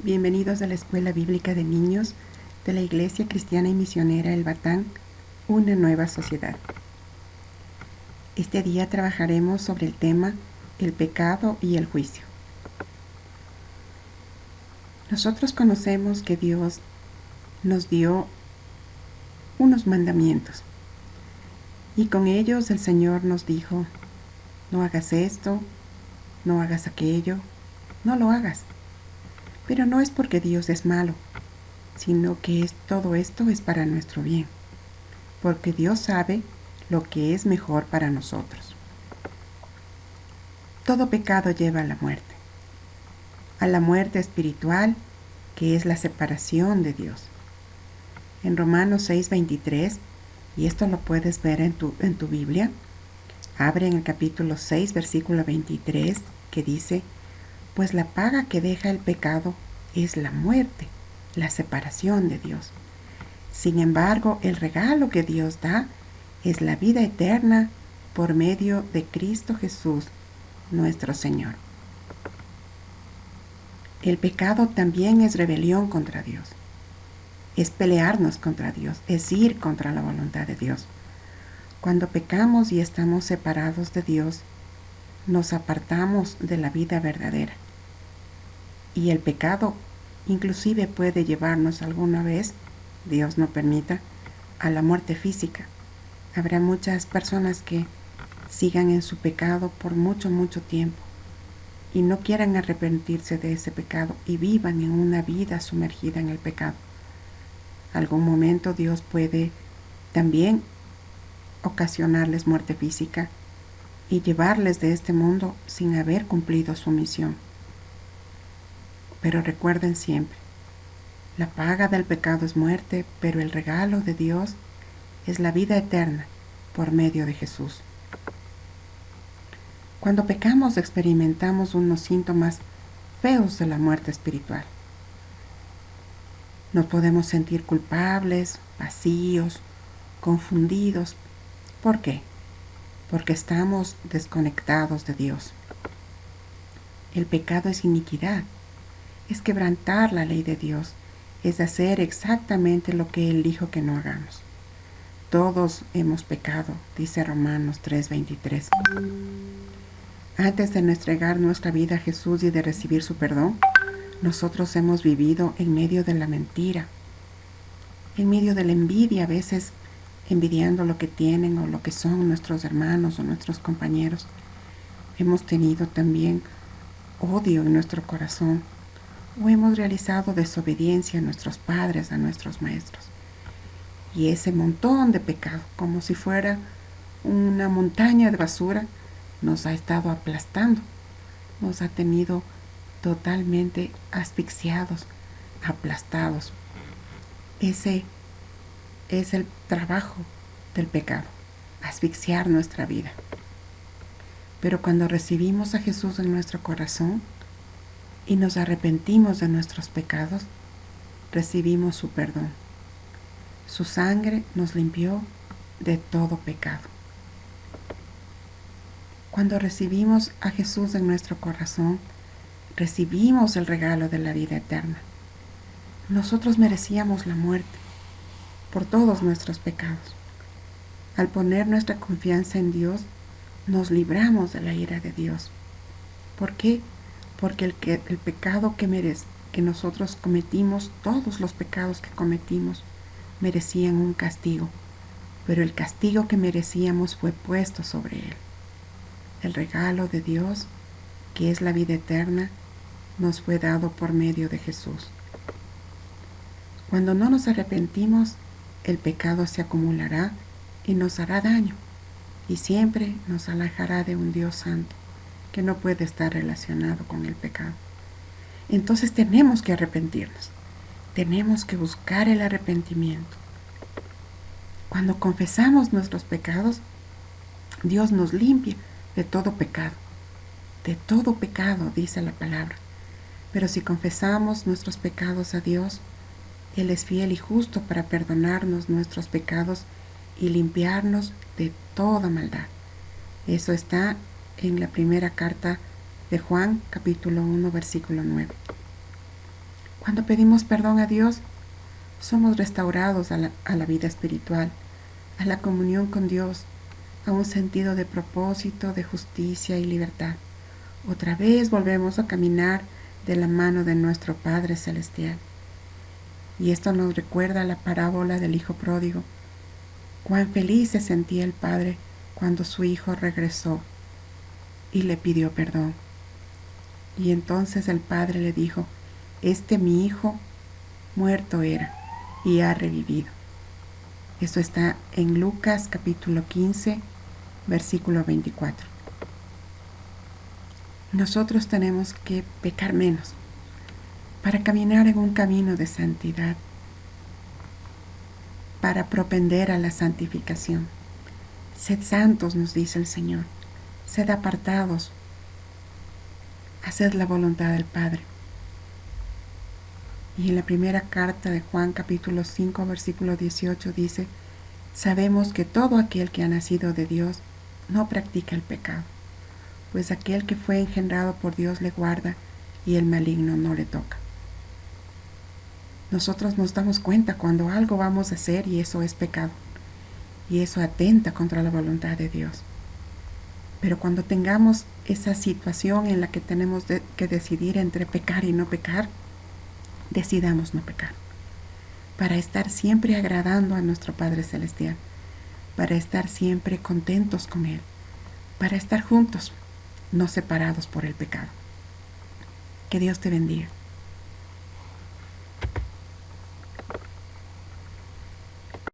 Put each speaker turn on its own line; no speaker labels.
Bienvenidos a la Escuela Bíblica de Niños de la Iglesia Cristiana y Misionera El Batán, una nueva sociedad. Este día trabajaremos sobre el tema el pecado y el juicio. Nosotros conocemos que Dios nos dio unos mandamientos y con ellos el Señor nos dijo: no hagas esto, no hagas aquello, no lo hagas. Pero no es porque Dios es malo, sino que todo esto es para nuestro bien, porque Dios sabe lo que es mejor para nosotros. Todo pecado lleva a la muerte espiritual, que es la separación de Dios. En Romanos 6:23, y esto lo puedes ver en tu Biblia, abre en el capítulo 6, versículo 23, que dice: pues la paga que deja el pecado es la muerte, la separación de Dios. Sin embargo, el regalo que Dios da es la vida eterna por medio de Cristo Jesús, nuestro Señor. El pecado también es rebelión contra Dios. Es pelearnos contra Dios, es ir contra la voluntad de Dios. Cuando pecamos y estamos separados de Dios, nos apartamos de la vida verdadera. Y el pecado inclusive puede llevarnos alguna vez, Dios no permita, a la muerte física. Habrá muchas personas que sigan en su pecado por mucho tiempo y no quieran arrepentirse de ese pecado y vivan en una vida sumergida en el pecado. Algún momento Dios puede también ocasionarles muerte física y llevarles de este mundo sin haber cumplido su misión. Pero recuerden siempre, la paga del pecado es muerte, pero el regalo de Dios es la vida eterna por medio de Jesús. Cuando pecamos experimentamos unos síntomas feos de la muerte espiritual. Nos podemos sentir culpables, vacíos, confundidos. ¿Por qué? Porque estamos desconectados de Dios. El pecado es iniquidad. Es quebrantar la ley de Dios, es hacer exactamente lo que Él dijo que no hagamos. Todos hemos pecado, dice Romanos 3:23. Antes de entregar nuestra vida a Jesús y de recibir su perdón, nosotros hemos vivido en medio de la mentira, en medio de la envidia, a veces envidiando lo que tienen o lo que son nuestros hermanos o nuestros compañeros. Hemos tenido también odio en nuestro corazón, o hemos realizado desobediencia a nuestros padres, a nuestros maestros. Y ese montón de pecado, como si fuera una montaña de basura, nos ha estado aplastando, nos ha tenido totalmente asfixiados, aplastados. Ese es el trabajo del pecado, asfixiar nuestra vida. Pero cuando recibimos a Jesús en nuestro corazón y nos arrepentimos de nuestros pecados, recibimos su perdón. Su sangre nos limpió de todo pecado. Cuando recibimos a Jesús en nuestro corazón, recibimos el regalo de la vida eterna. Nosotros merecíamos la muerte por todos nuestros pecados. Al poner nuestra confianza en Dios, nos libramos de la ira de Dios. ¿Por qué? Porque el pecado que nosotros cometimos, todos los pecados que cometimos, merecían un castigo, pero el castigo que merecíamos fue puesto sobre Él. El regalo de Dios, que es la vida eterna, nos fue dado por medio de Jesús. Cuando no nos arrepentimos, el pecado se acumulará y nos hará daño, y siempre nos alejará de un Dios santo, que no puede estar relacionado con el pecado. Entonces tenemos que arrepentirnos. Tenemos que buscar el arrepentimiento. Cuando confesamos nuestros pecados, Dios nos limpia de todo pecado. De todo pecado, dice la palabra. Pero si confesamos nuestros pecados a Dios, Él es fiel y justo para perdonarnos nuestros pecados y limpiarnos de toda maldad. Eso está en la primera carta de Juan, capítulo 1, versículo 9. Cuando pedimos perdón a Dios, somos restaurados a la vida espiritual, a la comunión con Dios, a un sentido de propósito, de justicia y libertad. Otra vez volvemos a caminar de la mano de nuestro Padre Celestial. Y esto nos recuerda la parábola del Hijo Pródigo. Cuán feliz se sentía el Padre cuando su Hijo regresó y le pidió perdón. Y entonces el Padre le dijo: este mi Hijo muerto era y ha revivido. Eso está en Lucas capítulo 15, versículo 24. Nosotros tenemos que pecar menos para caminar en un camino de santidad, para propender a la santificación. Sed santos, nos dice el Señor. Sed apartados. Haced la voluntad del Padre. Y en la primera carta de Juan capítulo 5 versículo 18 dice: sabemos que todo aquel que ha nacido de Dios no practica el pecado, pues aquel que fue engendrado por Dios le guarda y el maligno no le toca. Nosotros nos damos cuenta cuando algo vamos a hacer y eso es pecado, y eso atenta contra la voluntad de Dios. Pero cuando tengamos esa situación en la que tenemos que decidir entre pecar y no pecar, decidamos no pecar, para estar siempre agradando a nuestro Padre Celestial, para estar siempre contentos con Él, para estar juntos, no separados por el pecado. Que Dios te bendiga.